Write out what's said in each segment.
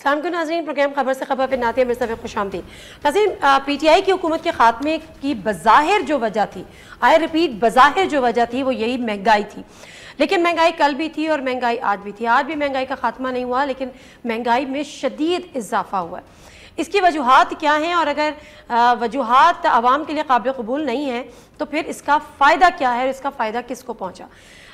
अस्सलाम नाज़रीन, प्रोग्राम खबर से खबर पे नातिया मिर्ज़ा में खुशामदीद। नाज़रीन, पीटीआई की हुकूमत के खात्मे की बज़ाहिर जो वजह थी, आई रिपीट बज़ाहिर जो वजह थी वो यही महंगाई थी। लेकिन महंगाई कल भी थी और महंगाई आज भी थी। आज भी महंगाई का खात्मा नहीं हुआ, लेकिन महंगाई में शदीद इजाफा हुआ है। इसकी वजूहात क्या हैं, और अगर वजूहात आवाम के लिए काबिल कबूल नहीं है तो फिर इसका फ़ायदा क्या है और इसका फ़ायदा किसको पहुँचा।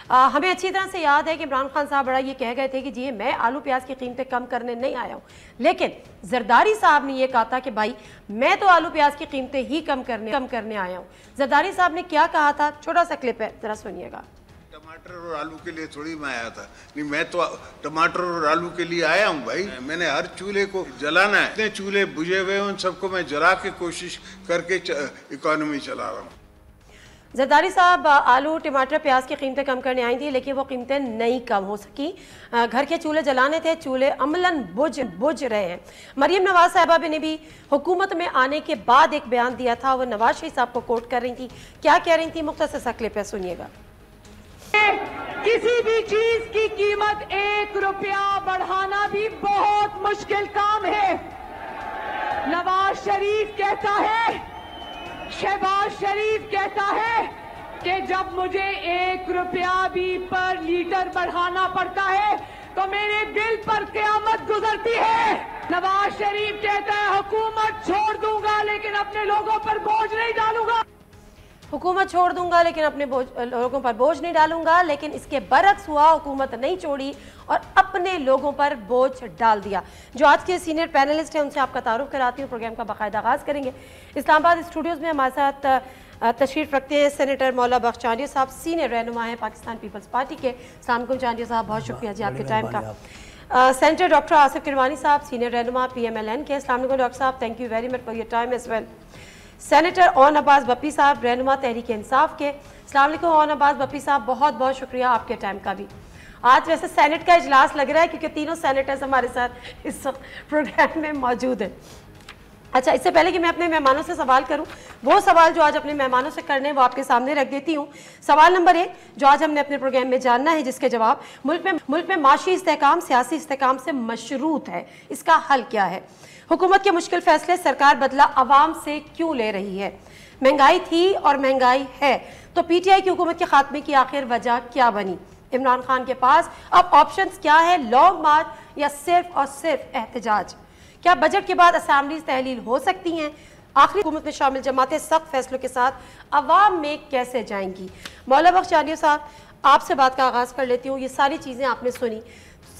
हमें अच्छी तरह से याद है कि इमरान खान साहब बड़ा ये कह गए थे कि जी मैं आलू प्याज की कीमतें कम करने नहीं आया हूँ, लेकिन जरदारी साहब ने ये कहा था कि भाई मैं तो आलू प्याज की कीमतें ही कम करने आया हूँ। जरदारी साहब ने क्या कहा था, छोटा सा क्लिप है, जरा सुनिएगा। टमाटर और आलू के लिए थोड़ी मैं आया था, नहीं मैं तो टमाटर और आलू के लिए आया हूँ भाई। मैंने हर चूल्हे को जलाना है, इतने चूल्हे बुझे हुए उन सबको मैं जला के कोशिश करके इकोनॉमी चला रहा हूँ। जरदारी साहब आलू टमाटर प्याज की कीमतें कम करने आई थी, लेकिन वो कीमतें नहीं कम हो सकी। घर के चूल्हे जलाने थे, चूल्हे अमलन बुझ रहे हैं। मरियम नवाज साहबा ने भी हुकूमत में आने के बाद एक बयान दिया था, वो नवाज शरीफ साहब को कोट कर रही थी। क्या कह रही थी, मुख्तसर सा क्लिप है, सुनिएगा। किसी भी चीज की कीमत 1 रुपया बढ़ाना भी बहुत मुश्किल काम है। नवाज शरीफ कहता है, शहबाज शरीफ कहता है कि जब मुझे 1 रुपया भी पर लीटर बढ़ाना पड़ता है तो मेरे दिल पर क़यामत गुजरती है। नवाज शरीफ कहता है हुकूमत छोड़ दूंगा लेकिन अपने लोगों पर बोझ नहीं डालूंगा। हुकूमत छोड़ दूंगा लेकिन अपने लोगों पर बोझ नहीं डालूंगा, लेकिन इसके बरक्स हुआ, हुकूमत नहीं छोड़ी और अपने लोगों पर बोझ डाल दिया। जो आज के सीनियर पैनलिस्ट हैं उनसे आपका तारुफ कराती हूँ। प्रोग्राम का बाकायदा आगाज़ करेंगे। इस्लामाबाद स्टूडियोज़ में हमारे साथ तशरीफ़ रखते हैं सेनेटर मौला बख्श चांडिया साहब, सीनियर रहनुमा है पाकिस्तान पीपल्स पार्टी के। अस्सलाम वालेकुम चांडिया साहब, बहुत शुक्रिया जी आपके टाइम का। सेनेटर डॉक्टर आसिफ किरवानी साहब, सीनियर रहनुमा PMLN के। अस्सलाम वालेकुम डॉक्टर साहब, thank you very much for your time as well. Senator Aun Abbas Bappi साहब, रहनुमा तहरीक इंसाफ के। अस्सलाम वालेकुम ओन अब्बास बप्पी साहब, बहुत बहुत शुक्रिया आपके टाइम का भी। आज वैसे सेनेट का इजलास लग रहा है क्योंकि तीनों सेनेटर्स हमारे साथ इस प्रोग्राम में मौजूद हैं। अच्छा, इससे पहले कि मैं अपने मेहमानों से सवाल करूं, वो सवाल जो आज अपने मेहमानों से करने हैं वो आपके सामने रख देती हूं। सवाल नंबर 1 जो आज हमने अपने प्रोग्राम में जानना है, जिसके जवाब मुल्क में माशी इस्तेहकाम सियासी इस्तेहकाम से मशरूत है, इसका हल क्या है। हुकूमत के मुश्किल फैसले सरकार बदला अवाम से क्यों ले रही है। महंगाई थी और महंगाई है, तो PTI की हुकूमत के खात्मे की आखिर वजह क्या बनी। इमरान खान के पास अब ऑप्शंस क्या है, लॉन्ग मार्च या सिर्फ और सिर्फ एहतजाज। क्या बजट के बाद असेंबलीज तहलील हो सकती हैं। आखिरी हुकूमत में शामिल जमातें सख्त फैसलों के साथ अवाम में कैसे जाएंगी। मौला बख्श चांडिया साहब, आपसे बात का आगाज़ कर लेती हूँ। ये सारी चीज़ें आपने सुनी,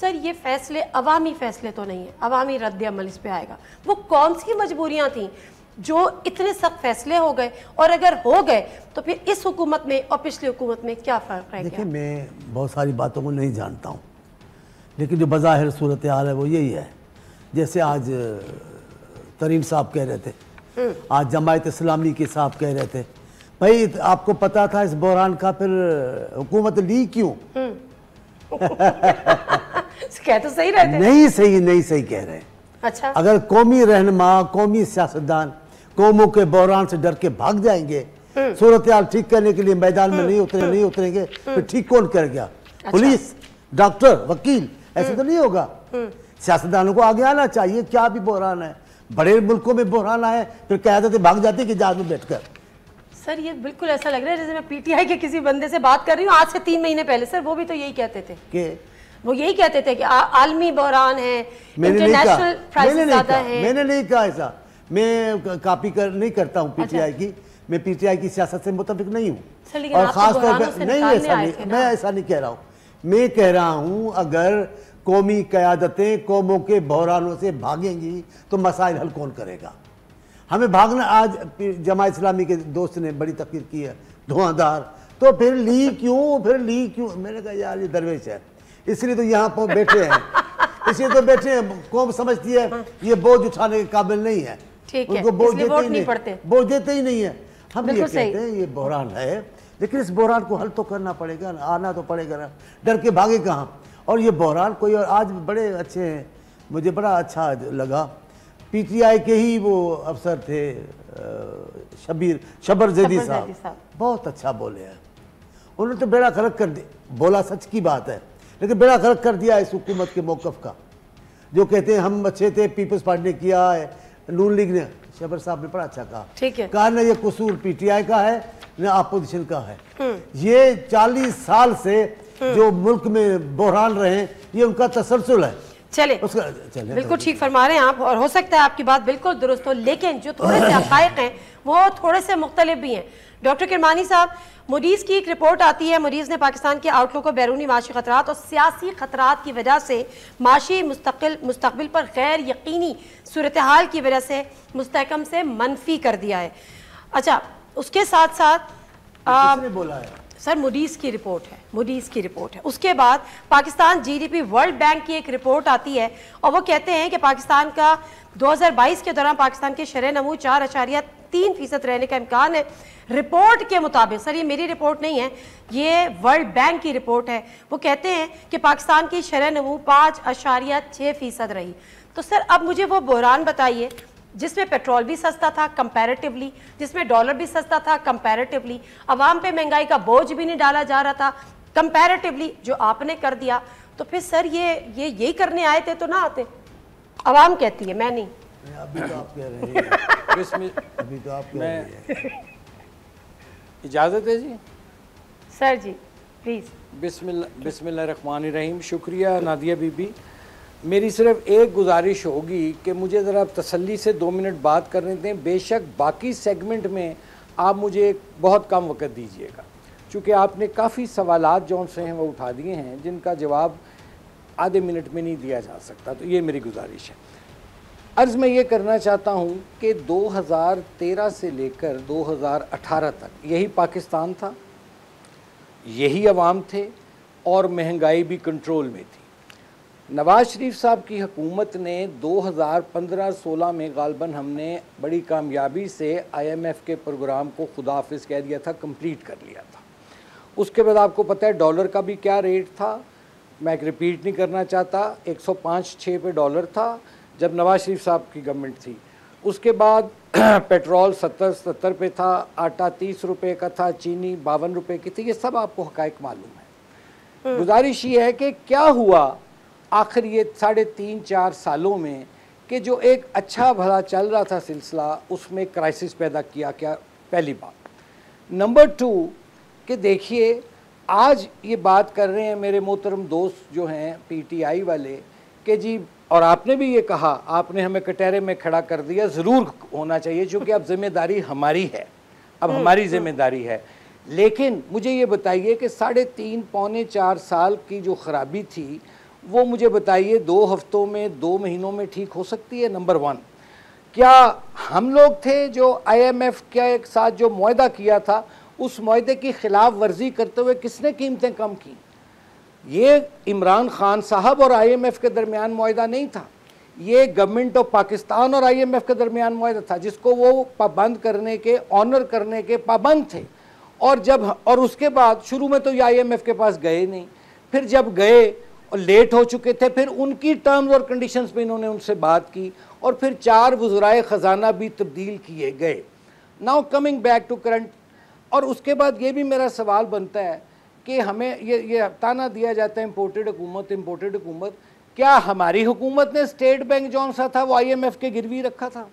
सर ये फैसले अवामी फैसले तो नहीं है, अवामी रद्द अमल इस पे आएगा। वो कौन सी मजबूरियाँ थी जो इतने सख्त फैसले हो गए, और अगर हो गए तो फिर इस हुकूमत में और पिछली हुकूमत में क्या फ़र्क रह गया। देखिए, मैं बहुत सारी बातों को नहीं जानता हूँ, लेकिन जो बज़ाहिर सूरत हाल है वो यही है। जैसे आज तरीन साहब कह रहे थे, आज जमायत इस्लामी के साहब कह रहे थे, भाई आपको पता था इस बहरान का, फिर हुकूमत ली क्यों। कह तो सही रहते, नहीं सही कह रहे हैं। अच्छा, अगर कौमी रहनुमा, कौमी सियासतदान कौमों के बहरान से डर के भाग जाएंगे, सूरत हाल ठीक करने के लिए मैदान में नहीं उतरेंगे, फिर ठीक कौन करेगा। अच्छा। पुलिस, डॉक्टर, वकील, ऐसे तो नहीं होगा। सियासतदानों को आगे आना चाहिए। क्या भी बहरान है, बड़े मुल्कों में बहरान है, फिर क़यादतें भाग जाती कि जहाज में बैठकर। सर ये बिल्कुल ऐसा लग रहा है जैसे मैं PTI के किसी बंदे से बात कर रही हूँ आज से 3 महीने पहले। सर वो भी तो यही कहते थे कि आलमी बहरान है, इंटरनेशनल प्राइसेस ज़्यादा है। मैंने नहीं कहा ऐसा, मैं कॉपी नहीं करता हूँ PTI की। मैं PTI की सियासत से मुतफिक नहीं हूँ, और ख़ास तौर पर नहीं, मैं ऐसा नहीं कह रहा हूँ। मैं कह रहा हूँ अगर कौमी क़यादतें कौमों के बहरानों से भागेंगी तो मसाइल हल कौन करेगा। हमें भागना, आज जमात इस्लामी के दोस्त ने बड़ी तकरीर की है, धुआंधार, तो फिर ली क्यों। मैंने कहा यार ये दरवेश है, इसलिए तो यहाँ पर बैठे हैं, इसलिए तो बैठे हैं। कौम समझती है ये बोझ उठाने के काबिल नहीं है, उनको बोझ देते ही नहीं है। हम ये कहते हैं ये बहरान है, लेकिन इस बहरान को हल तो करना पड़ेगा ना, आना तो पड़ेगा ना, डर के भागे कहाँ। और ये बहरान कोई, और आज बड़े अच्छे हैं, मुझे बड़ा अच्छा लगा, PTI के ही वो अफसर थे शबर जैदी साहब, बहुत अच्छा बोले हैं। उन्होंने तो बेड़ा गर्क कर दिया, बोला सच की बात है, लेकिन बेड़ा गर्क कर दिया इस हुकूमत के मौक़िफ़ का। जो कहते हैं हम अच्छे थे, पीपल्स पार्टी ने किया है, नून लीग ने, शबर साहब ने बड़ा अच्छा कहा, ठीक है, कहा ना ये कसूर पीटीआई का है ना अपोजिशन का है। ये 40 साल से जो मुल्क में बहरान रहे ये उनका तसलसल है। चले बिल्कुल ठीक फरमा रहे हैं आप, और हो सकता है आपकी बात बिल्कुल दुरुस्त हो, लेकिन जो थोड़े से हक़ाइक़ हैं वो थोड़े से मुख्तलिफ भी हैं। डॉक्टर किरमानी साहब, मूडीज़ की एक रिपोर्ट आती है, मूडीज़ ने पाकिस्तान के आउटलुक को बैरूनी माशी खतरात और सियासी खतरात की वजह से माशी मुस्तकबिल पर गैर यकीनी सूरत हाल की वजह से मुस्तहकम से मनफी कर दिया है। अच्छा, उसके साथ साथ बोला है सर मूडीज़ की रिपोर्ट है, मूडीज़ की रिपोर्ट है। उसके बाद पाकिस्तान जीडीपी वर्ल्ड बैंक की एक रिपोर्ट आती है और वो कहते हैं कि पाकिस्तान का 2022 के दौरान पाकिस्तान के शरह नमू 4.3% रहने का इम्कान है। रिपोर्ट के मुताबिक, सर ये मेरी रिपोर्ट नहीं है, ये वर्ल्ड बैंक की रिपोर्ट है, वो कहते हैं कि पाकिस्तान की शरह नमू 5.6% रही। तो सर अब मुझे वो बहरान बताइए जिसमें पेट्रोल भी सस्ता था कंपैरेटिवली, जिसमें डॉलर भी सस्ता था कंपैरेटिवली, अवाम पे महंगाई का बोझ भी नहीं डाला जा रहा था कंपैरेटिवली, जो आपने कर दिया। तो फिर सर ये यही करने आए थे तो ना आते? अवाम कहती है, मैं नहीं। अभी तो आप कह रहे हैं, अभी तो आप कह रहे हैं। इजाज़त है जी सर जी, प्लीज़। बिस्मिल्लाहिर्रहमानिर्रहीम। शुक्रिया नादिया बीबी। मेरी सिर्फ एक गुजारिश होगी कि मुझे ज़रा तसल्ली से 2 मिनट बात करने दें। बेशक बाकी सेगमेंट में आप मुझे बहुत कम वक्त दीजिएगा, चूँकि आपने काफ़ी सवालात जो से हैं वो उठा दिए हैं जिनका जवाब आधे मिनट में नहीं दिया जा सकता, तो ये मेरी गुजारिश है। अर्ज़ मैं ये करना चाहता हूँ कि 2013 से लेकर 2018 तक यही पाकिस्तान था, यही अवाम थे और महंगाई भी कंट्रोल में थी। नवाज़ शरीफ साहब की हुकूमत ने 2015-16 में गालबन हमने बड़ी कामयाबी से IMF के प्रोग्राम को खुदा हाफिज़ कह दिया था, कंप्लीट कर लिया था। उसके बाद आपको पता है डॉलर का भी क्या रेट था, मैं एक रिपीट नहीं करना चाहता, 105-6 पे डॉलर था जब नवाज़ शरीफ साहब की गवर्नमेंट थी। उसके बाद पेट्रोल 70 पे था, आटा 30 रुपये का था, चीनी 52 रुपये की थी। ये सब आपको हक़ाइक़ मालूम है। गुजारिश ये है कि क्या हुआ आखिर ये 3.5-4 सालों में कि जो एक अच्छा भला चल रहा था सिलसिला, उसमें क्राइसिस पैदा किया। क्या? पहली बात। नंबर 2 कि देखिए आज ये बात कर रहे हैं मेरे मोहतरम दोस्त जो हैं PTI वाले कि जी, और आपने भी ये कहा, आपने हमें कटहरे में खड़ा कर दिया, ज़रूर होना चाहिए क्योंकि अब जिम्मेदारी हमारी है, अब हमारी जिम्मेदारी है। लेकिन मुझे ये बताइए कि 3.5-4 साल की जो ख़राबी थी वो मुझे बताइए 2 हफ्तों में, 2 महीनों में ठीक हो सकती है? नंबर 1, क्या हम लोग थे जो IMF के साथ जो मुआहदा किया था उस मुआहदे की खिलाफ वर्जी करते हुए किसने कीमतें कम की? ये इमरान खान साहब और IMF के दरमियान मुआहदा नहीं था, ये गवर्नमेंट ऑफ पाकिस्तान और IMF के दरमियान मुआहदा था जिसको वो पाबंद करने के, ऑनर करने के पाबंद थे। और उसके बाद शुरू में तो ये IMF के पास गए नहीं, फिर जब गए और लेट हो चुके थे, फिर उनकी टर्म्स और कंडीशंस पे इन्होंने उनसे बात की और फिर 4 वज़राए ख़जाना भी तब्दील किए गए। Now coming back to current. और उसके बाद ये भी मेरा सवाल बनता है कि हमें ये ताना दिया जाता है इम्पोर्टेड हुकूमत। क्या हमारी हुकूमत ने स्टेट बैंक जौन सा था वो IMF के गिरवी रखा था?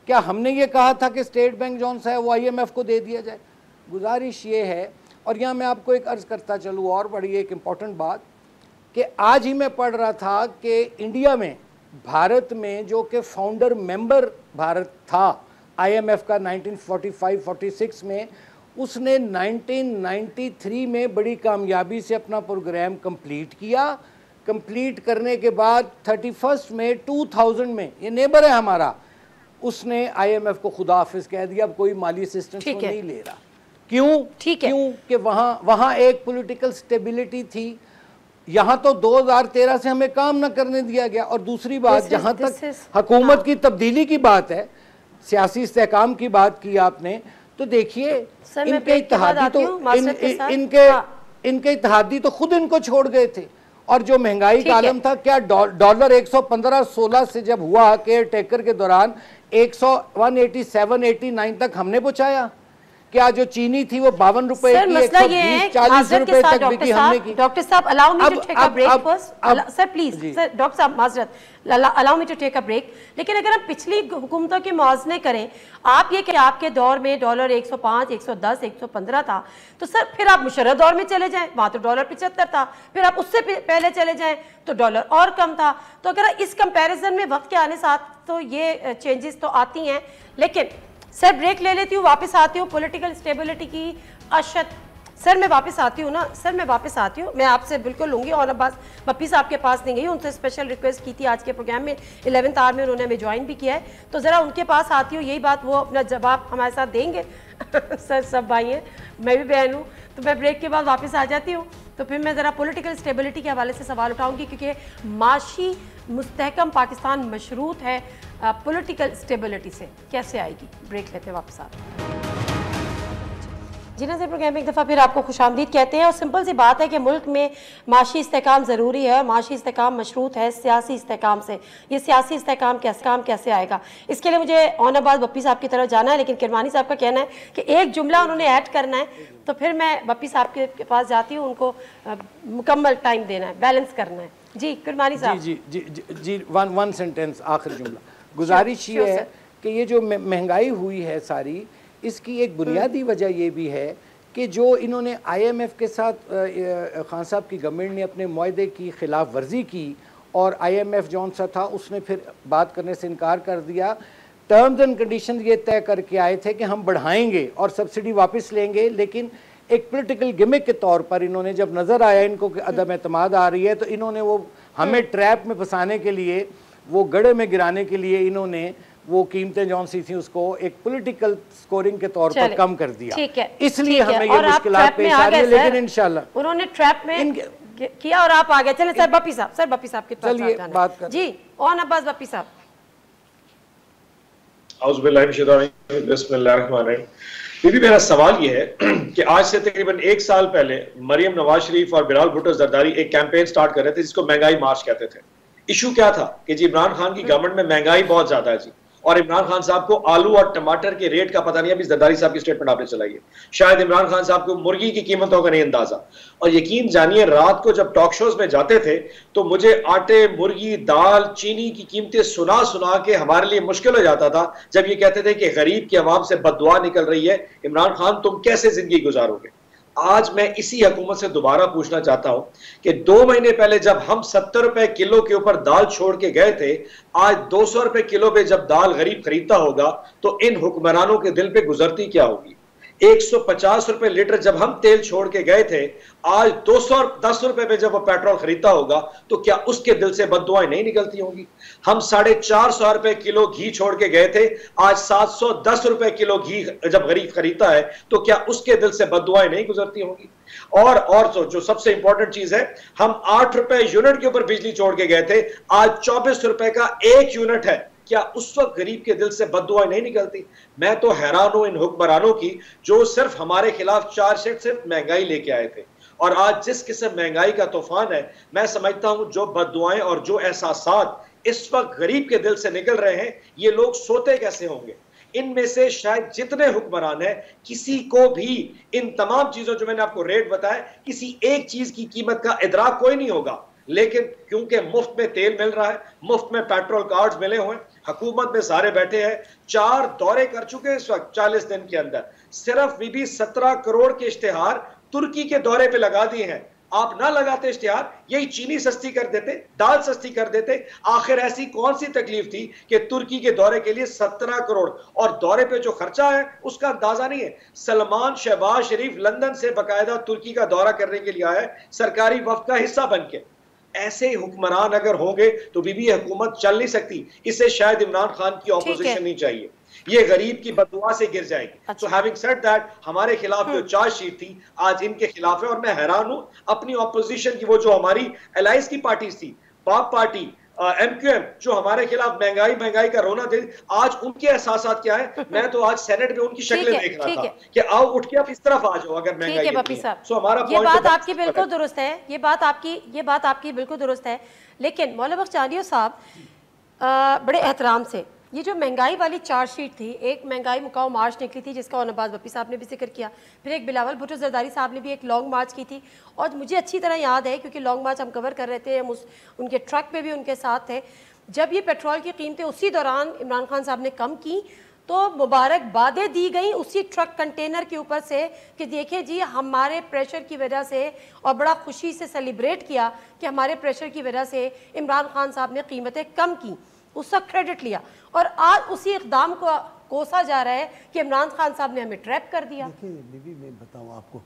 क्या हमने ये कहा था कि स्टेट बैंक जौन सा है वो IMF को दे दिया जाए? गुजारिश ये है, और यहाँ मैं आपको एक अर्ज़ करता चलूँ और बड़ी एक इम्पॉर्टेंट बात कि आज ही मैं पढ़ रहा था कि इंडिया में, भारत में जो कि फाउंडर मेंबर भारत था IMF का 1945-46 में, उसने 1993 में बड़ी कामयाबी से अपना प्रोग्राम कंप्लीट किया। कंप्लीट करने के बाद 31 मई 2000 में, ये नेबर है हमारा, उसने IMF को खुदा हाफिज कह दिया, अब कोई माली असिस्टेंस नहीं ले रहा। क्यों? क्यों कि वहाँ एक पॉलिटिकल स्टेबिलिटी थी। यहाँ तो 2013 से हमें काम न करने दिया गया। और दूसरी बात, जहाँ तक हुकूमत की तब्दीली की बात है, सियासी इस्तेहकाम की बात की आपने, तो देखिए इनके इत्तेहादी तो खुद इनको छोड़ गए थे। और जो महंगाई का आलम था, क्या डॉलर 115-16 से जब हुआ केयर टेकर के दौरान 187-89 तक हमने पहुंचाया? क्या जो चीनी थी वो 52 रुपए की 120-40 रुपए तक बिकी हमने की। डॉक्टर साहब allow me to take a break first sir please sir doctor साहब माजरत allow me to take a break. लेकिन अगर हम पिछली हुकूमतों के मुआवजे करें, आप ये कि आपके दौर में डॉलर 105, 110, 115 था, तो सर फिर आप मुशर्रफ दौर में चले जाएं, वहाँ तो डॉलर 75 था, फिर आप उससे पहले चले जाएं तो डॉलर और कम था। तो अगर इस कंपैरिजन में वक्त के आने साथ तो ये चेंजेस तो आती हैं। लेकिन सर ब्रेक ले लेती हूँ, वापस आती हूँ पॉलिटिकल स्टेबिलिटी की अशद। सर मैं वापस आती हूँ ना, सर मैं वापस आती हूँ, मैं आपसे बिल्कुल लूँगी। और अब्बास बप्पी साहब के पास नहीं गई, उनसे स्पेशल रिक्वेस्ट की थी आज के प्रोग्राम में 11th आवर में, उन्होंने हमें ज्वाइन भी किया है, तो ज़रा उनके पास आती हूँ। यही बात वो अपना जवाब हमारे साथ देंगे सर सब भाई हैं, मैं भी बहन हूँ, तो मैं ब्रेक के बाद वापस आ जाती हूँ। तो फिर मैं ज़रा पॉलिटिकल स्टेबिलिटी के हवाले से सवाल उठाऊँगी, क्योंकि माशी मुस्तहकम पाकिस्तान मशरूत है पॉलिटिकल स्टेबिलिटी से। कैसे आएगी? ब्रेक लेते वापस आते जी ना। प्रोग्राम में एक दफ़ा फिर आपको खुशामदीद कहते हैं। और सिंपल सी बात है कि मुल्क में माशी इस्तेहकाम ज़रूरी है, माशी इस्तेहकाम मशरूत है सियासी इस्तेहकाम से। ये सियासी इस्तेहकाम कैसे आएगा, इसके लिए मुझे ओनाबाद बप्पी साहब की तरफ जाना है। लेकिन किरमानी साहब का कहना है कि एक जुमला उन्होंने ऐड करना है, तो फिर मैं बप्पी साहब के पास जाती हूँ, उनको मुकम्मल टाइम देना है, बैलेंस करना है। जी किरमानी साहब। जी जी जी जी वन सेंटेंस आखिरी जुमला। गुजारिश ये है कि ये जो महंगाई हुई है सारी, इसकी एक बुनियादी वजह ये भी है कि जो इन्होंने IMF के साथ खान साहब की गवर्नमेंट ने अपने मुआहदे की खिलाफ वर्जी की, और IMF जौन सा था उसने फिर बात करने से इनकार कर दिया। टर्म्स एंड कंडीशन ये तय करके आए थे कि हम बढ़ाएंगे और सब्सिडी वापस लेंगे, लेकिन एक पॉलिटिकल गिमिक के तौर पर इन्होंने जब नज़र आया इनको कि अदम एतमाद आ रही है, तो इन्होंने वो हमें ट्रैप में फंसाने के लिए, वो गड़े में गिराने के लिए इन्होंने वो कीमतें जौन सी थी उसको एक पॉलिटिकल स्कोरिंग के तौर पर कम कर दिया। ठीक है, इसलिए हमें ये मुश्किलात पेश आ रही है, लेकिन इंशाल्लाह उन्होंने ट्रैप में किया और आप आ गए। चलें सर बप्पी साहब, सर बप्पी साहब के पास चलिए बात कर जी। और अब्बास बप्पी साहब। बीबी मेरा सवाल ये है कि आज से तकरीबन 1 साल पहले मरियम नवाज शरीफ और बिलाल भुट्टो जरदारी एक कैंपेन स्टार्ट कर रहे थे जिसको महंगाई मार्च कहते थे। इशू क्या था कि जी इमरान खान की गवर्नमेंट में महंगाई बहुत ज्यादा है जी, और इमरान खान साहब को आलू और टमाटर के रेट का पता नहीं है। अभी जरदारी साहब की स्टेटमेंट आपने चलाई है, शायद इमरान खान साहब को मुर्गी की कीमतों का नहीं अंदाजा। और यकीन जानिए रात को जब टॉक शोज में जाते थे तो मुझे आटे, मुर्गी, दाल, चीनी की कीमतें सुना सुना के हमारे लिए मुश्किल हो जाता था, जब ये कहते थे कि गरीब की आवाम से बददुआ निकल रही है, इमरान खान तुम कैसे जिंदगी गुजारोगे। आज मैं इसी हुकूमत से दोबारा पूछना चाहता हूं कि 2 महीने पहले जब हम 70 रुपए किलो के ऊपर दाल छोड़ के गए थे, आज 200 रुपए किलो पे जब दाल गरीब खरीदता होगा तो इन हुक्मरानों के दिल पे गुजरती क्या होगी। 150 रुपए लीटर जब हम तेल छोड़ के गए थे, आज 210 रुपए पे जब वो पेट्रोल खरीदता होगा तो क्या उसके दिल से बद्दुआएं नहीं निकलती होंगी। हम 450 रुपए किलो घी छोड़ के गए थे, आज 710 रुपए किलो घी जब गरीब खरीदता है तो क्या उसके दिल से बद्दुआएं नहीं गुजरती होंगी। और तो जो सबसे इंपॉर्टेंट चीज है, हम 8 रुपए यूनिट के ऊपर बिजली छोड़ के गए थे, आज 24 रुपए का 1 यूनिट है। क्या उस वक्त गरीब के दिल से बद्दुआएं नहीं निकलती। मैं तो हैरान हूं इन हुक्मरानों की जो सिर्फ हमारे खिलाफ चार्जशीट से महंगाई लेके आए थे, और आज जिस किस्म महंगाई का तूफान है, मैं समझता हूं जो बद्दुआएं और जो एहसासात इस वक्त गरीब के दिल से निकल रहे हैं, ये लोग सोते कैसे होंगे। इनमें से शायद जितने हुक्मरान हैं, किसी को भी इन तमाम चीजों जो मैंने आपको रेट बताया, किसी एक चीज की कीमत का इदराक कोई नहीं होगा। लेकिन क्योंकि मुफ्त में तेल मिल रहा है, मुफ्त में पेट्रोल कार्ड्स मिले हुए, हुकूमत में सारे बैठे हैं, 4 दौरे कर चुके हैं इस वक्त 40 दिन के अंदर, सिर्फ बीबी 17 करोड़ के इश्तिहार तुर्की के दौरे पे लगा दिए हैं। आप ना लगाते इश्तिहार, यही चीनी सस्ती कर देते, दाल सस्ती कर देते। आखिर ऐसी कौन सी तकलीफ थी कि तुर्की के दौरे के लिए 17 करोड़, और दौरे पे जो खर्चा है उसका अंदाजा नहीं है। सलमान शहबाज शरीफ लंदन से बकायदा तुर्की का दौरा करने के लिए आया है, सरकारी वफ्द का हिस्सा बन के। ऐसे हुक्मरान अगर होंगे तो बीबी हुकूमत चल नहीं सकती। इसे शायद इमरान खान की ऑपोजिशन नहीं चाहिए, ये गरीब की बददुआ से गिर जाएगी। सो हैविंग सेड दैट, हमारे खिलाफ जो चार्जशीट थी आज इनके खिलाफ है, और मैं हैरान हूं अपनी ऑपोजिशन की, वो जो हमारी एलाइज की पार्टी थी, बाप पार्टी, MQM, जो हमारे खिलाफ महंगाई का रोना दे, आज उनके एहसासात क्या है। मैं तो आज सेनेट में उनकी शक्लें देख रहा था कि आओ उठ के आप इस तरफ आ जाओ अगर महंगाई है। सो हमारा ये बात आपकी बिल्कुल दुरुस्त है, ये बात आपकी बिल्कुल दुरुस्त है। लेकिन मौला बख्श चांदियो साहब बड़े एहतराम से ये जो महंगाई वाली चार्जशीट थी, एक महंगाई मुकाओ मार्च निकली थी जिसका नवाज भप्पी साहब ने भी जिक्र किया, फिर एक बिलावल भुट्टो जरदारी साहब ने भी एक लॉन्ग मार्च की थी, और मुझे अच्छी तरह याद है क्योंकि लॉन्ग मार्च हम कवर कर रहे थे, हम उनके ट्रक पे भी उनके साथ थे। जब ये पेट्रोल की कीमतें उसी दौरान इमरान खान साहब ने कम की तो मुबारकबादें दी गई उसी ट्रक कंटेनर के ऊपर से कि देखिए जी हमारे प्रेशर की वजह से, और बड़ा खुशी से सेलिब्रेट किया कि हमारे प्रेशर की वजह से इमरान खान साहब ने कीमतें कम की, उसका क्रेडिट लिया। और आज उसी इक़दाम को कोसा जा रहा है कि इमरान खान साहब ने हमें ट्रैप कर दिया। देखिए बीबी, मैं बताऊँ आपको,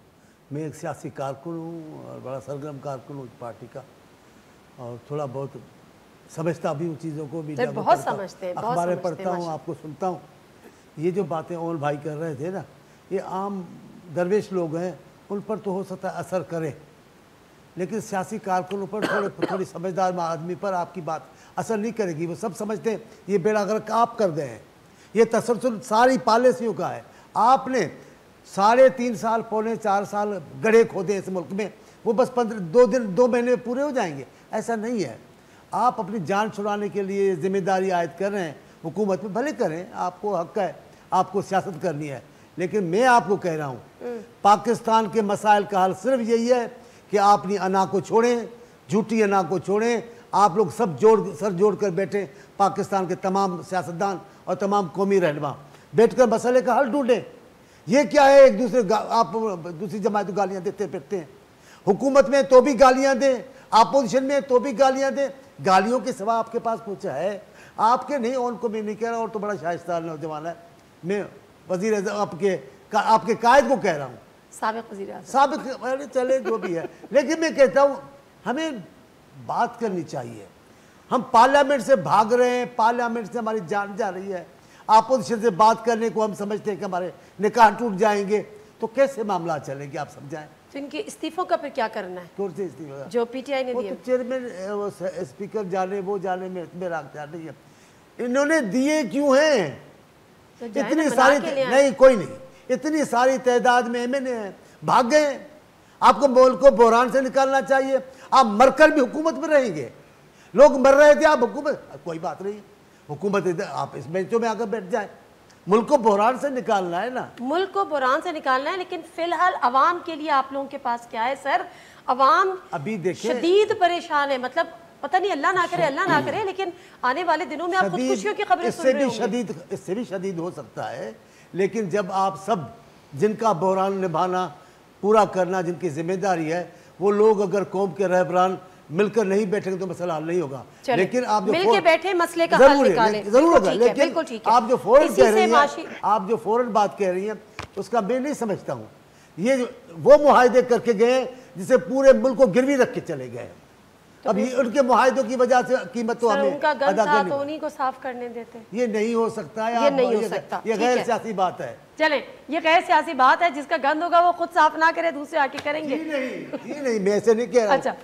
मैं एक सियासी कारकुन हूँ और बड़ा सरगर्म कारकुन हूँ पार्टी का, और थोड़ा बहुत समझता भी हूँ चीज़ों को भी, बहुत समझते हैं, अखबारें पढ़ता हूँ, आपको सुनता हूँ। ये जो बातें ओल भाई कर रहे थे ना, ये आम दरवेश लोग हैं, उन पर तो हो सकता है असर करे, लेकिन सियासी कारकुनों पर थोड़ी समझदार आदमी पर आपकी बात असर नहीं करेगी। वो सब समझते हैं ये बेड़ा गर्क आप कर गए हैं, ये तसलसल सारी पॉलिसियों का है। आपने 3.5 साल, पौने 4 साल गड्ढे खोदे इस मुल्क में, वो बस 2 महीने पूरे हो जाएंगे, ऐसा नहीं है। आप अपनी जान छुड़ाने के लिए जिम्मेदारी आयद कर रहे हैं हुकूमत में, भले करें, आपको हक है, आपको सियासत करनी है, लेकिन मैं आपको कह रहा हूँ पाकिस्तान के मसाइल का हल सिर्फ यही है कि आप अपनी अना को छोड़ें, झूठी अना को छोड़ें। आप लोग सब सर जोड़ कर बैठे, पाकिस्तान के तमाम सियासतदान और तमाम कौमी रहनुमा बैठकर मसले का हल ढूंढें। ये क्या है, एक दूसरे आप दूसरी जमात को गालियाँ देते फिरते हैं, हुकूमत में तो भी गालियाँ दें, अपोजिशन में तो भी गालियाँ दें, गालियों के सिवा आपके पास कुछ है? आपके नहीं, उनको मैं नहीं कह रहा, और तो बड़ा शाइस्ता नौजवान है, मैं वजीर आपके कायद को कह रहा हूँ, साबिक चले जो भी है, लेकिन मैं कहता हूँ हमें बात करनी चाहिए। हम पार्लियामेंट से भाग रहे हैं, पार्लियामेंट से हमारी जान जा रही है, अपोजिशन से बात करने को हम समझते हैं कि हमारे निकाह टूट जाएंगे, तो कैसे मामला चलेंगे आप समझाएं। तो इनके इस्तीफों का फिर क्या करना है? कौन से इस्तीफा जो पीटीआई ने दिए? तो चेयरमैन स्पीकर जाने, वो जाने में मेरा अख्तियार नहीं है। इन्होंने दिए क्यों हैं? तो इतनी सारी नहीं, कोई नहीं, इतनी सारी तादाद में एमएनए हैं, भाग गए। आपको मुल्क को बहरान से निकालना चाहिए। आप मरकर भी हुकूमत में रहेंगे, लोग मर रहे थे, आप हुकूमत, कोई बात नहीं, हुकूमत आप इस बेंचों में आकर बैठ जाए। मुल्क को बहरान से निकालना है ना, मुल्क को बहरान से निकालना है, लेकिन फिलहाल अवाम के लिए आप लोगों के पास क्या है सर? अवाम अभी देखिए शदीद परेशान है, मतलब पता नहीं, अल्लाह ना करे, अल्लाह ना करे, लेकिन आने वाले दिनों में आप खुद खुशियों की खबरें सुन रहे होंगे। इससे भी शदीद हो सकता है, लेकिन जब आप सब जिनका बहरान निभाना, पूरा करना जिनकी जिम्मेदारी है, वो लोग अगर कौम के रहबरान मिलकर नहीं बैठेंगे तो मसला हल नहीं होगा। लेकिन आप जो मिलके बैठे मसले का हल निकालें, जरूर होगा, लेकिन आप जो फौरन कह रही हैं, आप जो फौरन बात कह रही हैं, उसका मैं नहीं समझता हूँ। ये वो मुआहदे करके गए जिसे पूरे मुल्क को गिरवी रख के चले गए। अब ये उनके मुआहदों की वजह से कीमत तो हमें उनका गंद था तो उन्हीं को साफ करने देते। ये नहीं हो सकता है, ये नहीं हो सकता, ये गैर सियासी बात है। चलें, ये गैर सियासी बात है, जिसका गंद होगा वो खुद साफ ना करे, दूसरे आके करेंगे। ये नहीं, मैं ऐसे नहीं कह रहा। अच्छा,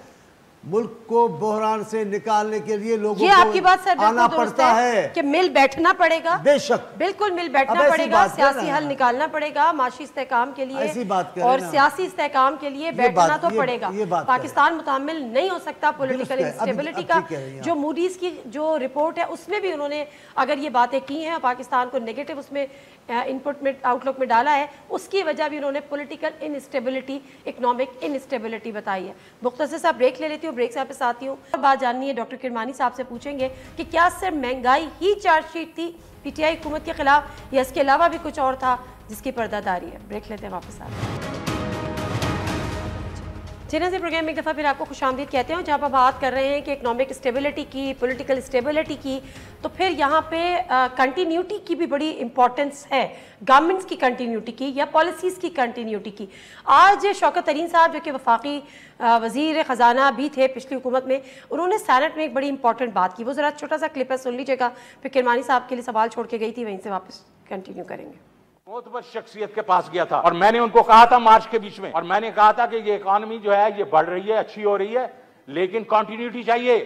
मुल्क को बहरान से निकालने के लिए लोगों ये आपकी बात सर आना पड़ता है कि मिल बैठना पड़ेगा। बेशक, बिल्कुल मिल बैठना पड़ेगा, सियासी हल निकालना पड़ेगा माशी इस्तेहकाम के लिए, ऐसी बात और सियासी इस्तेहकाम के लिए बैठना तो पड़ेगा। पाकिस्तान मुतामिल नहीं हो सकता पॉलिटिकल इंस्टेबिलिटी का। जो मूडीज की जो रिपोर्ट है उसमें भी उन्होंने अगर ये बातें की हैं, पाकिस्तान को नेगेटिव उसमें इनपुट में, आउटलुक में डाला है, उसकी वजह भी उन्होंने पॉलिटिकल इनस्टेबिलिटी, इकोनॉमिक इनस्टेबिलिटी बताई है। मुख्तसर साहब ब्रेक ले लेती हूँ, ब्रेक से आपसे आती हूँ। बात जाननी है डॉक्टर किरमानी साहब से पूछेंगे कि क्या सिर्फ महंगाई ही चार्जशीट थी पीटीआई हुकूमत के खिलाफ, या इसके अलावा भी कुछ और था जिसकी पर्दादारी है? ब्रेक लेते हैं, वापस आते हैं। जिन्हें से प्रोग्राम में एक दफ़ा फिर आपको खुशामदीद कहते हैं, जहाँ पर बात कर रहे हैं कि इकोनॉमिक स्टेबिलिटी की, पॉलिटिकल स्टेबिलिटी की, तो फिर यहाँ पे कंटिन्यूटी की भी बड़ी इंपॉर्टेंस है, गवर्नमेंट्स की कंटिन्यूटी की या पॉलिसीज़ की कंटिन्यूटी की। आज शौकत तरीन साहब जो कि वफाकी वज़ीर ख़जाना भी थे पिछली हुकूमत में, उन्होंने सैनेट में एक बड़ी इंपॉर्टेंट बात की, वो ज़रा छोटा सा क्लिप है, सुन लीजिएगा, फिर किरमानी साहब के लिए सवाल छोड़ के गई थी, वहीं से वापस कंटिन्यू करेंगे। मोतबर शख्सियत के पास गया था और मैंने उनको कहा था मार्च के बीच में, और मैंने कहा था कि ये इकॉनमी जो है ये बढ़ रही है, अच्छी हो रही है, लेकिन कंटिन्यूटी चाहिए।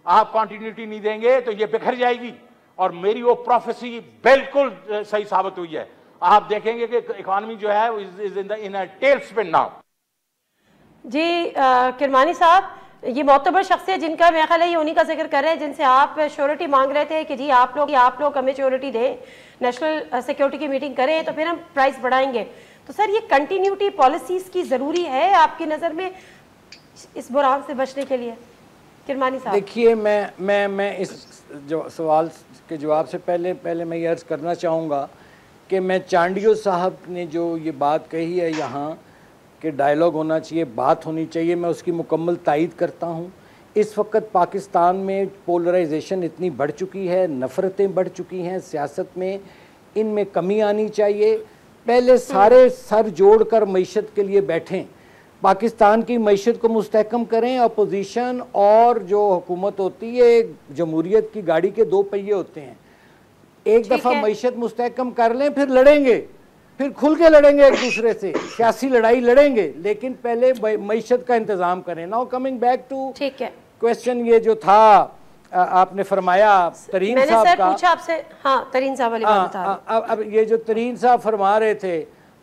आप कंटिन्यूटी नहीं देंगे तो ये बिखर जाएगी, और मेरी वो प्रोफेसी बिल्कुल सही साबित हुई है। आप देखेंगे कि इकॉनमी जो है is in a tail spin now. जी किरमानी साहब, ये मोतबर शख्स है जिनका मेरा ख्याल है ये उन्हीं का जिक्र कर रहे हैं जिनसे आप श्योरिटी मांग रहे थे कि जी आप लोग हमें श्योरिटी दें, नेशनल सिक्योरिटी की मीटिंग करें तो फिर हम प्राइस बढ़ाएंगे। तो सर ये कंटिन्यूटी पॉलिसीज की ज़रूरी है आपकी नज़र में इस बुरान से बचने के लिए? किरमानी साहब देखिए, मैं इस जो सवाल के जवाब से पहले मैं ये अर्ज़ करना चाहूँगा कि मैं चांडियो साहब ने जो ये बात कही है यहाँ कि डायलॉग होना चाहिए, बात होनी चाहिए, मैं उसकी मुकम्मल तायीद करता हूँ। इस वक्त पाकिस्तान में पोलराइजेशन इतनी बढ़ चुकी है, नफ़रतें बढ़ चुकी हैं सियासत में, इनमें कमी आनी चाहिए। पहले सारे सर जोड़कर मईशत के लिए बैठें, पाकिस्तान की मईशत को मुस्तहकम करें। अपोजिशन और जो हुकूमत होती है, जमहूरियत की गाड़ी के दो पहिए होते हैं, एक दफ़ा मईशत मुस्तहकम कर लें फिर लड़ेंगे, फिर खुल के लड़ेंगे एक दूसरे से, सियासी लड़ाई लड़ेंगे, लेकिन पहले मईशत का इंतज़ाम करें। Now coming back to question, ये जो था आपने फरमाया तरीन साहब का, पूछा आपसे, हाँ तरीन साहब वाली बात बता रहे। अब ये जो तरीन साहब फरमा रहे थे,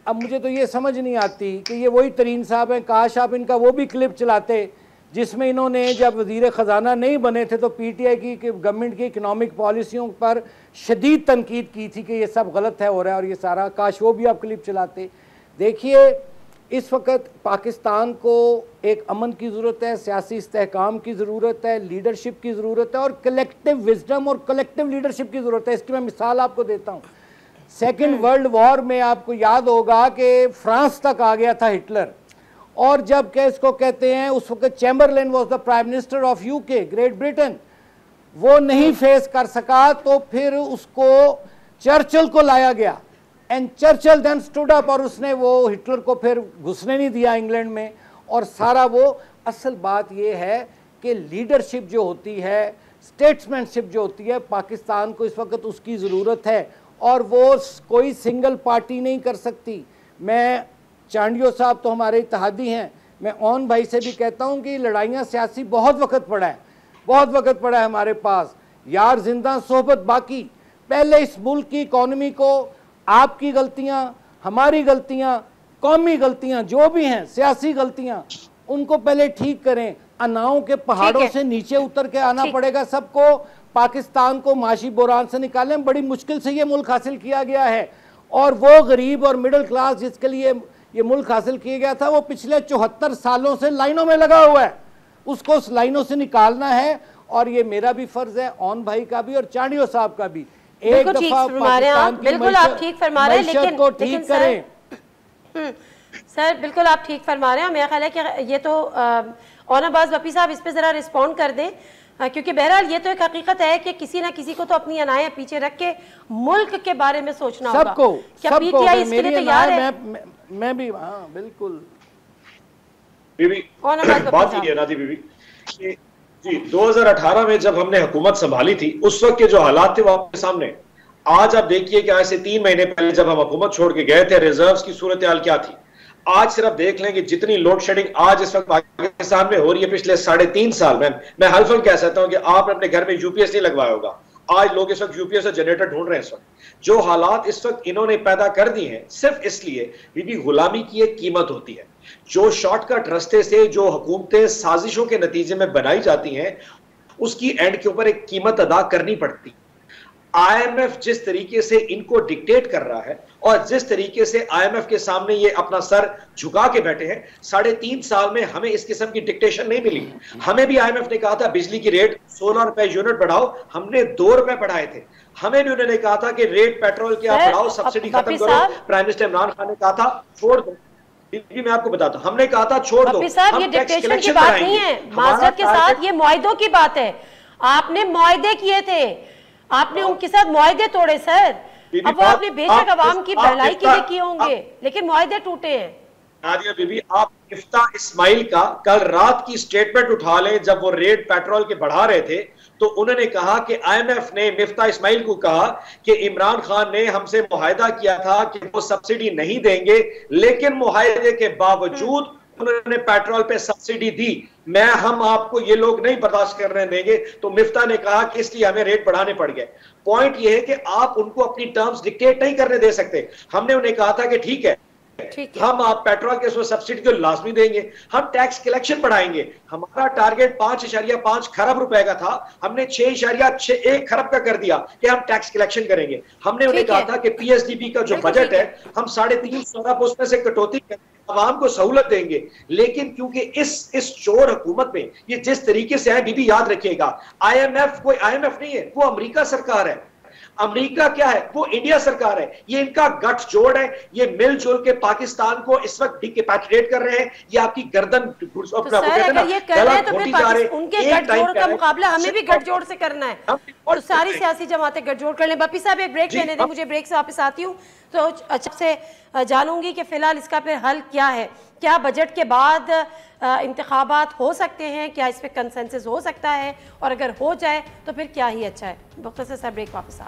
अब मुझे तो ये समझ नहीं आती कि ये वही तरीन साहब हैं। काश आप इनका वो भी क्लिप चलाते जिसमें इन्होंने जब वज़ीर ख़जाना नहीं बने थे तो पीटीआई की गवर्नमेंट की इकनॉमिक पॉलिसियों पर शदीद तनकीद की थी कि ये सब गलत है हो रहा है और ये सारा, काश वो भी आप क्लिप चलाते। देखिए, इस वक्त पाकिस्तान को एक अमन की ज़रूरत है, सियासी इस्तेहकाम की ज़रूरत है, लीडरशिप की ज़रूरत है और कलेक्टिव विजडम और कलेक्टिव लीडरशिप की ज़रूरत है। इसकी मैं मिसाल आपको देता हूँ। सेकेंड वर्ल्ड वॉर में आपको याद होगा कि फ्रांस तक आ गया था हिटलर, और जब के इसको कहते हैं उस वक्त Chamberlain was the prime minister of UK, great Britain, वो नहीं फेस कर सका तो फिर उसको चर्चिल को लाया गया and Churchill then stood up और उसने वो हिटलर को फिर घुसने नहीं दिया इंग्लैंड में। और सारा वो असल बात ये है कि लीडरशिप जो होती है, स्टेट्समैनशिप जो होती है, पाकिस्तान को इस वक्त उसकी ज़रूरत है और वो कोई सिंगल पार्टी नहीं कर सकती। मैं चांडियो साहब तो हमारे इत्तेहादी हैं, मैं ओन भाई से भी कहता हूं कि लड़ाइयां सियासी बहुत वक्त पड़ा है हमारे पास। यार जिंदा सोहबत बाकी, पहले इस मुल्क की इकॉनमी को आपकी गलतियां, हमारी गलतियां, कौमी गलतियां जो भी हैं, सियासी गलतियां, उनको पहले ठीक करें। अनाओं के पहाड़ों से नीचे उतर के आना पड़ेगा सबको। पाकिस्तान को माशी बुरान से निकालें, बड़ी मुश्किल से ये मुल्क हासिल किया गया है और वो गरीब और मिडिल क्लास जिसके लिए ये मुल्क हासिल किया गया था वो पिछले 74 सालों से लाइनों में लगा हुआ है, उसको उस लाइनों से निकालना है। और ये मेरा भी फर्ज है, ओन भाई का भी और चांडियो साहब का भी। एक दफा पाकिस्तान की मईशत को ठीक करें। सर बिल्कुल आप ठीक फरमा रहे हैं। मेरा ख्याल है कि ये तो ओनाबाज वपी साहब इस पे जरा रिस्पॉन्ड कर दें, क्योंकि बहरहाल ये तो एक हकीकत है कि किसी ना किसी को तो अपनी अनाएं पीछे रख के मुल्क के बारे में सोचना होगा। क्या पीटीआई इसके लिए तैयार है? मैं भी, हाँ बिल्कुल। बीबी बात ये है नादी बीबी जी, 2018 में जब हमने हुकूमत संभाली थी उस वक्त के जो हालात थे वो आपके सामने। आज आप देखिए कि आज से 3 महीने पहले जब हम हुकूमत छोड़ के गए थे, रिजर्व्स की सूरत हाल क्या थी। आज सिर्फ देख लें कि जितनी लोड शेडिंग आज इस वक्त पाकिस्तान में हो रही है, पिछले 3.5 साल में, मैं हल्फन कह सकता हूं कि आपने अपने घर में यूपीएस नहीं लगवाया होगा। आज लोग इस वक्त यूपीएस से जनरेटर ढूंढ रहे हैं। इस वक्त जो हालात इस वक्त इन्होंने पैदा कर दिए हैं, सिर्फ इसलिए बीबी गुलामी की एक कीमत होती है। जो शॉर्टकट रास्ते से जो हुकूमतें साजिशों के नतीजे में बनाई जाती हैं, उसकी एंड के ऊपर एक कीमत अदा करनी पड़ती। आईएमएफ जिस तरीके से इनको डिक्टेट कर रहा है और जिस तरीके से आईएमएफ के सामने ये अपना सर झुका के बैठे हैं, 3.5 साल में हमें इस किस्म की डिक्टेशन नहीं मिली। हमें भी आईएमएफ ने कहा था बिजली की रेट 16 रुपए यूनिट बढ़ाओ, हमने 2 रुपए बढ़ाए थे। हमें भी उन्होंने कहा था कि रेट पेट्रोल के आप बढ़ाओ, सब्सिडी खत्म करो। प्राइम मिनिस्टर इमरान खान ने कहा था छोड़ दो। मैं आपको बताता हूं, हमने कहा था छोड़ दो। ये डिक्टेशन की बात नहीं है, माजरत के साथ ये मुआहदों की बात है। आपने मुआहदे किए थे, आपने उनके साथ मुआहदे तोड़े सर। अब वो आपने बेशक अवाम की भलाई के लिए किए होंगे, लेकिन मुआहदे टूटे हैं। नादिया बीबी, आप मिफ्ता इस्माइल का कल रात की स्टेटमेंट उठा लें। जब वो रेट पेट्रोल के बढ़ा रहे थे तो उन्होंने कहा कि आईएमएफ ने मिफ्ता इस्माइल को कहा कि इमरान खान ने हमसे मुआहदा किया था कि वो सब्सिडी नहीं देंगे, लेकिन मुआहदे के बावजूद उन्होंने पेट्रोल पे सब्सिडी दी। हम आपको ये लोग नहीं बर्दाश्त करने देंगे। तो मिफ्ता ने कहा कि इसलिए हमें रेट बढ़ाने पड़ गए। पॉइंट ये है कि आप उनको अपनी टर्म्स डिक्टेट नहीं करने दे सकते। हमने उन्हें कहा था कि ठीक है, हम आप पेट्रोल के उसमें सब्सिडी को लाजमी देंगे, हम टैक्स कलेक्शन बढ़ाएंगे। हमारा टारगेट 5.5 खरब रुपए का था, हमने 6.1 खरब का कर दिया कि हम टैक्स कलेक्शन करेंगे। हमने उन्हें कहा था कि पीएसडीपी का जो बजट है हम 3.5 अरब उसमें से कटौती करेंगे, आवाम को सहूलत देंगे। लेकिन क्योंकि इस चोर हुकूमत में ये जिस तरीके से है, बीबी याद रखिएगा, IMF कोई IMF नहीं है, वो अमेरिका सरकार है। अमेरिका क्या है, वो इंडिया सरकार है। ये इनका गठजोड़ है, ये मिलजुल के पाकिस्तान को इस वक्त डिकैपिटुलेट कर रहे हैं। ये आपकी गर्दन तो सर, अगर ये कर रहे हैं तो फिर उनके गठजोड़ का मुकाबला हमें भी गठजोड़ से करना है। तो सारी सियासी जमातें गठजोड़ कर लें। बप्पी साहब एक ब्रेक लेने दें, मुझे ब्रेक से वापस आती हूँ तो अच्छा से जानूंगी कि फिलहाल इसका फिर हल क्या है। क्या बजट के बाद इंतखाबात हो सकते हैं, क्या इस पर कंसेंसस हो सकता है, और अगर हो जाए तो फिर क्या ही अच्छा है। मुख्तसर सा ब्रेक, वापस आ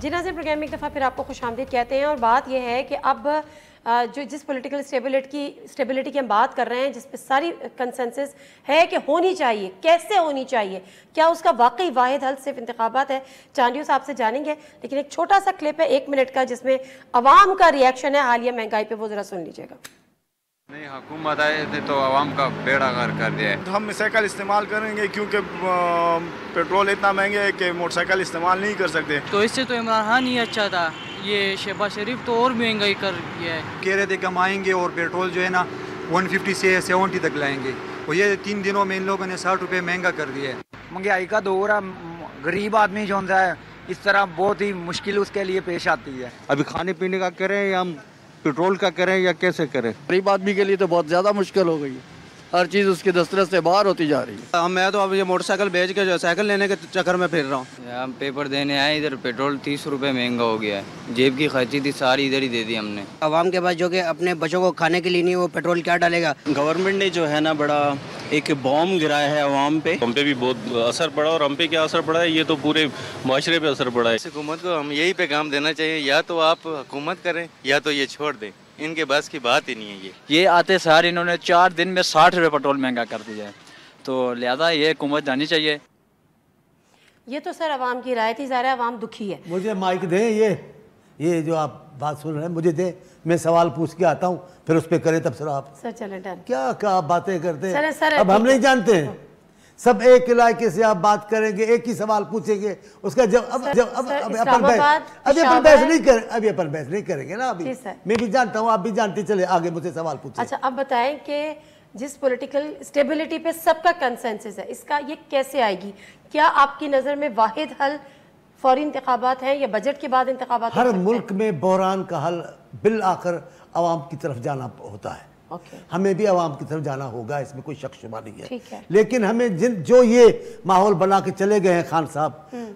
जी नाज़रीन, प्रोग्राम में एक दफ़ा फिर आपको खुशामदीद कहते हैं। और बात यह है कि अब जो जिस पॉलिटिकल स्टेबिलिटी की हम बात कर रहे हैं, जिस पे सारी कंसेंसस है कि होनी चाहिए, कैसे होनी चाहिए, क्या उसका वाकई वाहिद हल सिर्फ इंतखाबात है, चांडियों साहब से जानेंगे। लेकिन एक छोटा सा क्लिप है 1 मिनट का, जिसमें अवाम का रिएक्शन है हालिया महंगाई पे, वो ज़रा सुन लीजिएगा। नहीं, हुकूमत आए थे तो आवाम का बेड़ा गर्क कर दिया है। हम साइकिल इस्तेमाल करेंगे क्योंकि पेट्रोल इतना महंगा है कि मोटरसाइकिल इस्तेमाल नहीं कर सकते। तो इससे तो इमरान खान ही अच्छा था, ये शहबाज शरीफ तो और महंगाई कर दिया है। कह रहे थे कमाएंगे और पेट्रोल जो है ना 150 से 70 तक लाएंगे, और ये 3 दिनों में इन लोगों ने 60 रुपये महंगा कर दिया है। महंगाई का दौर है, गरीब आदमी जो है इस तरह बहुत ही मुश्किल उसके लिए पेश आती है। अभी खाने पीने का करें या हम पेट्रोल का करें या कैसे करें? गरीब आदमी के लिए तो बहुत ज़्यादा मुश्किल हो गई है, हर चीज़ उसकी दस्तरस से बाहर होती जा रही है। मैं तो अब ये मोटरसाइकिल बेच के जो साइकिल लेने के चक्कर में फिर रहा हूँ। हम पेपर देने आए, इधर पेट्रोल 30 रुपये महंगा हो गया है, जेब की खर्ची थी सारी इधर ही दे दी हमने। आवाम के पास जो कि अपने बच्चों को खाने के लिए नहीं, वो पेट्रोल क्या डालेगा। गवर्नमेंट ने जो है ना बड़ा एक बॉम्ब गिराया है आवाम पे। हम पे भी बहुत असर पड़ा, और हम पे क्या असर पड़ा है, ये तो पूरे माशरे पे असर पड़ा है। हुकूमत को हम यही पैगाम देना चाहिए, या तो आप हुकूमत करें या तो ये छोड़ दें, इनके बस की बात ही नहीं है। ये आते सार इन्होंने 4 दिन में 60 रुपये पेट्रोल महंगा कर दिया है, तो लिहाजा ये हुकूमत जानी चाहिए। ये तो सर आवाम की राय थी, ज़ाहिर आवाम दुखी है। मुझे माइक दें, ये जो आप बात सुन रहे हैं मुझे दें, मैं सवाल पूछ के आता हूँ, फिर उस पर करें तब सर आप। सर चले डन। क्या आप बातें करते हैं सर, अब हम नहीं जानते हैं, सब एक इलाके से आप बात करेंगे, एक ही सवाल पूछेंगे, उसका जब अपन बहस नहीं करेंगे ना। अभी मैं भी जानता हूँ, आप भी जानते, चले आगे मुझे सवाल पूछे। अच्छा, अब बताएं कि जिस पॉलिटिकल स्टेबिलिटी पे सबका कंसेंसस है, इसका ये कैसे आएगी? क्या आपकी नज़र में वाहिद हल फौरी इंतखाबात हैं या बजट के बाद इंतखाबात? हर मुल्क में बहरान का हल बिल आखिर आवाम की तरफ जाना होता है। हमें भी आवाम की तरफ जाना होगा, इसमें कोई शक शुबा नहीं है। लेकिन हमें जो ये माहौल बना के चले गए हैं खान साहब,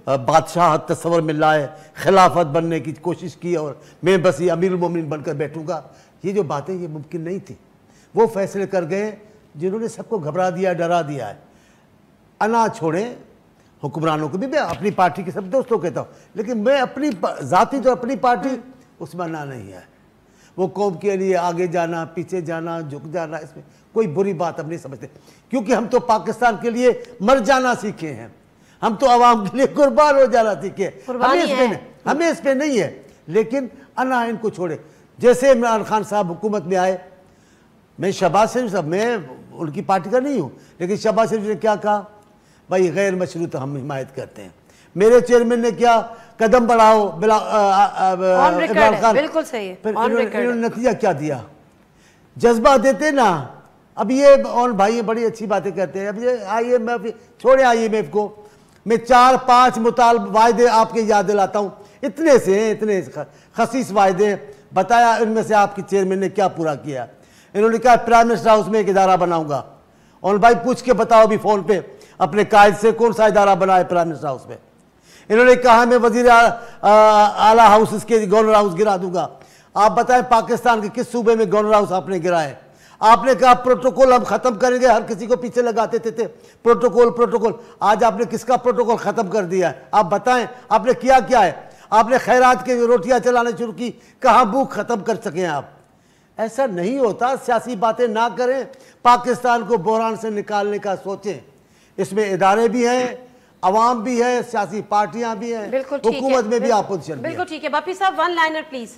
बादशाह तस्वर में लाए, खिलाफत बनने की कोशिश की और मैं बस ये अमीरुल मोमिनीन बनकर बैठूंगा, ये जो बातें ये मुमकिन नहीं थी। वो फैसले कर गए जिन्होंने सबको घबरा दिया, डरा दिया है। अना छोड़ें हुक्मरानों को भी, मैं अपनी पार्टी के सब दोस्तों कहता हूँ, लेकिन मैं अपनी ज़ाती तो अपनी पार्टी उसमें ना नहीं है। वो कौम के लिए आगे जाना, पीछे जाना, झुक जाना, इसमें कोई बुरी बात हम नहीं समझते, क्योंकि हम तो पाकिस्तान के लिए मर जाना सीखे हैं, हम तो आवाम के लिए कुर्बान हो जाना सीखे। हमें इस पे नहीं है, लेकिन अना इनको छोड़े। जैसे इमरान खान साहब हुकूमत में आए, मैं शहबाज शरीफ साहब, मैं उनकी पार्टी का नहीं हूँ, लेकिन शहबाज शरीफ ने क्या कहा, भाई गैर मशरूत हम हिमायत करते हैं। मेरे चेयरमैन ने क्या कदम बढ़ाओ, इमरान खान, बिल्कुल सही है। इन्होंने नतीजा क्या दिया, जज्बा देते ना। अब ये और भाई बड़ी अच्छी बातें करते हैं। अब ये IMF छोड़े, IMF को मैं 4-5 मुतालब वायदे आपके याद दिलाता हूँ, इतने खसीस वायदे बताया, इनमें से आपके चेयरमैन ने क्या पूरा किया। इन्होंने कहा प्राइम मिनिस्टर हाउस में एक इदारा बनाऊंगा, और भाई पूछ के बताओ अभी फ़ोन पे अपने कायद से कौन सा इदारा बनाए प्राइम मिनिस्टर हाउस में। इन्होंने कहा मैं वजीर आला हाउस, इसके गवर्नर हाउस गिरा दूंगा। आप बताएं पाकिस्तान के किस सूबे में गवर्नर हाउस आपने गिराए? आपने कहा प्रोटोकॉल हम खत्म करेंगे, हर किसी को पीछे लगाते थे प्रोटोकॉल। आज आपने किसका प्रोटोकॉल खत्म कर दिया है? आप बताएं आपने किया क्या है? आपने खैरात की रोटियां चलाने शुरू की, कहाँ भूख खत्म कर सके आप? ऐसा नहीं होता, सियासी बातें ना करें, पाकिस्तान को बहरान से निकालने का सोचें। इसमें इदारे भी हैं, अवाम भी है, सियासी पार्टियां भी हैं, हुकूमत में भी अपोजिशन भी है। बिल्कुल ठीक है। बापी साहब, वन लाइनर प्लीज।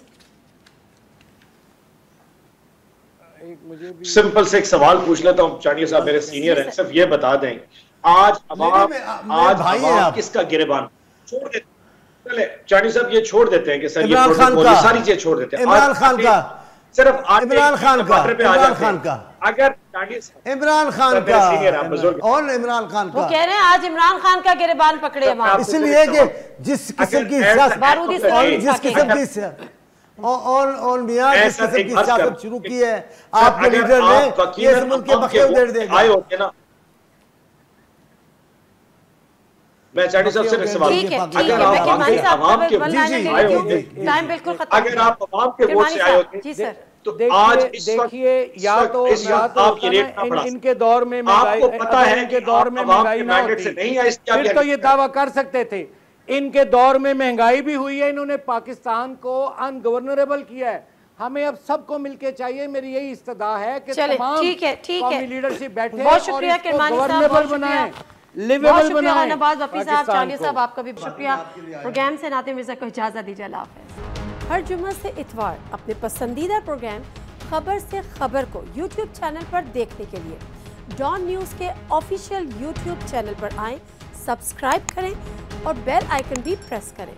सिंपल से एक सवाल पूछ लेता हूँ, चाणिया साहब मेरे सीनियर हैं, सिर्फ ये बता दें आज अवाम किसका गिरबान छोड़ देते? चले चाणिया साहब ये छोड़ देते हैं कि सर ये सारी चीजें छोड़ देते हैं। इमरान खान का, सिर्फ इमरान खान का, अगर इमरान खान का और इमरान खान का वो कह रहे हैं आज इमरान खान का गिरबान पकड़े हम, इसलिए कि जिस किस्म की जिस किस्म की और मियां जिस किस्म की सियासत शुरू की है आपके लीडर ने, ये मुल्क के बखे उधेड़ देगा। आए होते ना, मैं चाणिया साहब से सवाल, अगर आप आवाम के वोट से आए होते तो आज देखिए या तो इनके दौर में आपको पता है इनके दौर में महंगाई ना होती फिर तो ये दावा कर सकते थे। इनके दौर में महंगाई भी हुई है, इन्होंने पाकिस्तान को अनगवर्नेबल किया है। हमें अब सबको मिलके चाहिए, मेरी यही इस्तदा है कि तमाम कौमी लीडरशिप बैठे और इसको गवर्नेबल बनाएं, लिवेबल बनाएं। नवाज वफी साहब, चाणिया साहब, आपका भी शुक्रिया। प्रोग्राम से नाते मिर्जा को इजाजत दीजिए, अल्लाह हाफ़िज़। हर जुम्मे से इतवार अपने पसंदीदा प्रोग्राम खबर से खबर को यूट्यूब चैनल पर देखने के लिए डॉन न्यूज़ के ऑफिशियल यूट्यूब चैनल पर आएं, सब्सक्राइब करें और बेल आइकन भी प्रेस करें।